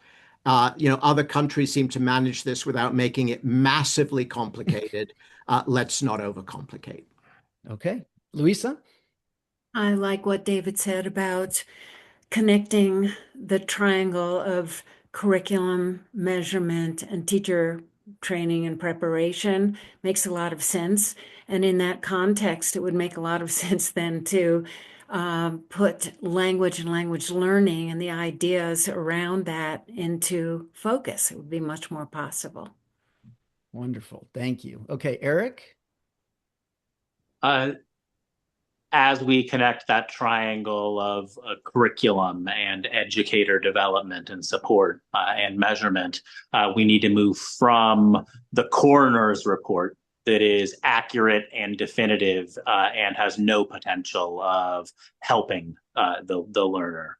Speaker 4: Other countries seem to manage this without making it massively complicated. Let's not overcomplicate.
Speaker 1: Okay. Louisa?
Speaker 6: I like what David said about connecting the triangle of curriculum, measurement, and teacher training and preparation. Makes a lot of sense. And in that context, it would make a lot of sense then to put language and language learning and the ideas around that into focus. It would be much more possible.
Speaker 1: Wonderful. Thank you. Okay, Eric?
Speaker 5: As we connect that triangle of curriculum and educator development and support and measurement, we need to move from the coroner's report that is accurate and definitive and has no potential of helping the learner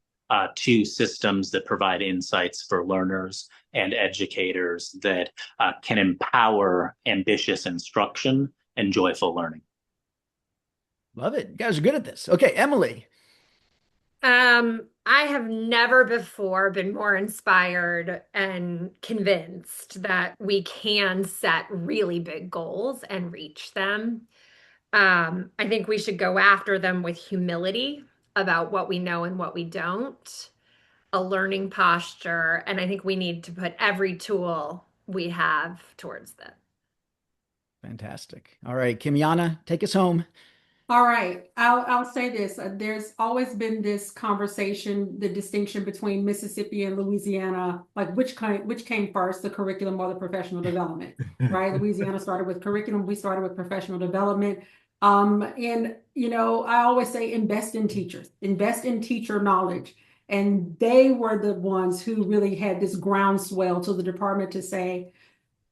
Speaker 5: to systems that provide insights for learners and educators that can empower ambitious instruction and joyful learning.
Speaker 1: Love it. You guys are good at this. Okay, Emily.
Speaker 3: I have never before been more inspired and convinced that we can set really big goals and reach them. I think we should go after them with humility about what we know and what we don't, a learning posture, and I think we need to put every tool we have towards that.
Speaker 1: Fantastic. All right, Kimiana, take us home.
Speaker 2: All right, I'll say this. There's always been this conversation, the distinction between Mississippi and Louisiana, like which came first, the curriculum or the professional development, right? Louisiana started with curriculum, we started with professional development. And I always say invest in teachers, invest in teacher knowledge. And they were the ones who really had this groundswell to the department to say,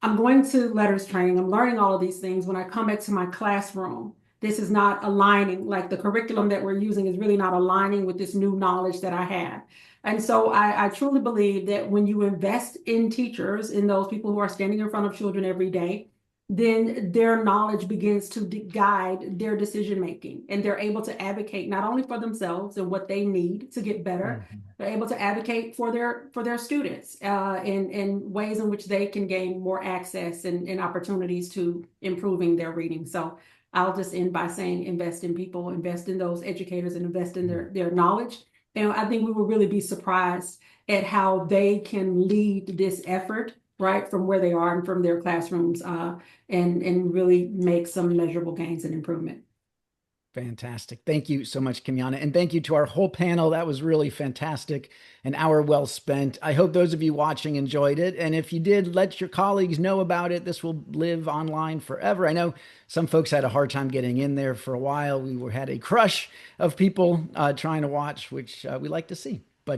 Speaker 2: I'm going to letters training, I'm learning all of these things. When I come back to my classroom, this is not aligning, like the curriculum that we're using is really not aligning with this new knowledge that I have. And so I truly believe that when you invest in teachers, in those people who are standing in front of children every day, then their knowledge begins to guide their decision making, and they're able to advocate not only for themselves and what they need to get better, but able to advocate for their students in ways in which they can gain more access and opportunities to improving their reading. So I'll just end by saying invest in people, invest in those educators, and invest in their knowledge. And I think we will really be surprised at how they can lead this effort right from where they are and from their classrooms and really make some measurable gains and improvement.
Speaker 1: Fantastic. Thank you so much, Kimiana. And thank you to our whole panel. That was really fantastic. An hour well spent. I hope those of you watching enjoyed it. And if you did, let your colleagues know about it. This will live online forever. I know some folks had a hard time getting in there for a while. We had a crush of people trying to watch, which we like to see. But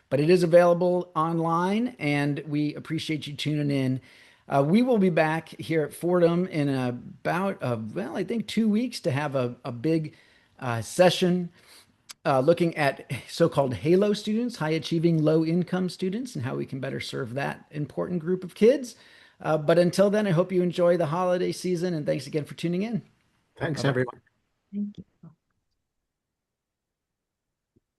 Speaker 1: but it is available online, and we appreciate you tuning in. We will be back here at Fordham in about, well, I think 2 weeks to have a big session looking at so-called HALO students, high achieving low income students, and how we can better serve that important group of kids. But until then, I hope you enjoy the holiday season, and thanks again for tuning in.
Speaker 4: Thanks,
Speaker 1: Bye-bye.
Speaker 4: everyone.
Speaker 6: Thank you.